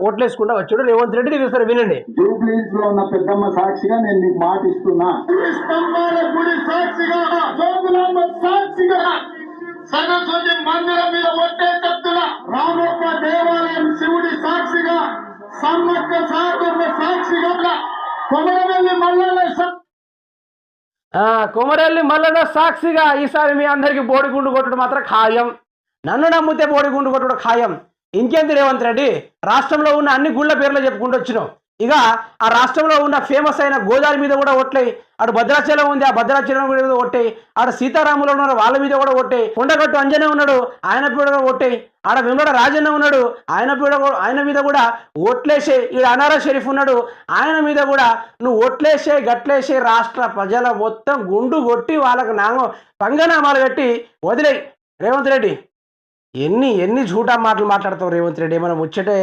ఓట్లేసుకుంటా వచ్చాడు రేవంత్ రెడ్డి తెలుస్తారు వినండి. జూబ్లీస్ లో ఉన్న పెద్దమ్మ సాక్షిగా నేను నీకు మాట ఇస్తున్నా, స్తంభాల గుడి సాక్షిగా, జోగులాంబ సాక్షిగా, సరస్వతి మందిరం మీద ఒట్టేటట్టున, రామప్ప దేవాలయం శివుడి సాక్షిగా, సమ్మక్క సాగర్ల సాక్షిగా, కొమరవెల్లి మల్లన్న కొమరవెల్లి మల్లన్న సాక్షిగా ఈసారి మీ అందరికి బోడిగుండు కొట్టడం మాత్రం ఖాయం. నన్ను నమ్మితే బోడిగుండు కొట్టడం ఖాయం. ఇంకేంది రేవంత్ రెడ్డి, రాష్ట్రంలో ఉన్న అన్ని గుళ్ళ పేర్లు చెప్పుకుంటూ వచ్చినావు. ఇక ఆ రాష్ట్రంలో ఉన్న ఫేమస్ అయిన గోదావరి మీద కూడా ఒట్టాయి, అటు భద్రాచలం ఉంది, ఆ భద్రాచలం మీద ఒట్టాయి, ఆడ సీతారాములు ఉన్నారు వాళ్ళ మీద కూడా ఒట్టాయి, కొండగట్టు అంజనే ఉన్నాడు ఆయన మీద కూడా ఒట్టాయి, ఆడ వెంబడ రాజన్న ఉన్నాడు ఆయన మీద కూడా ఓట్లేసే, ఈడ అనారా షరీఫ్ ఉన్నాడు ఆయన మీద కూడా నువ్వు ఓట్లేసే గట్లేసే రాష్ట్ర ప్రజల మొత్తం గుండు కొట్టి వాళ్ళకు పంగనామాలు కట్టి వదిలేయి రేవంత్ రెడ్డి. ఎన్ని జూటా మాటలు మాట్లాడతావు రేవంత్ రెడ్డి, మనం ముచ్చటే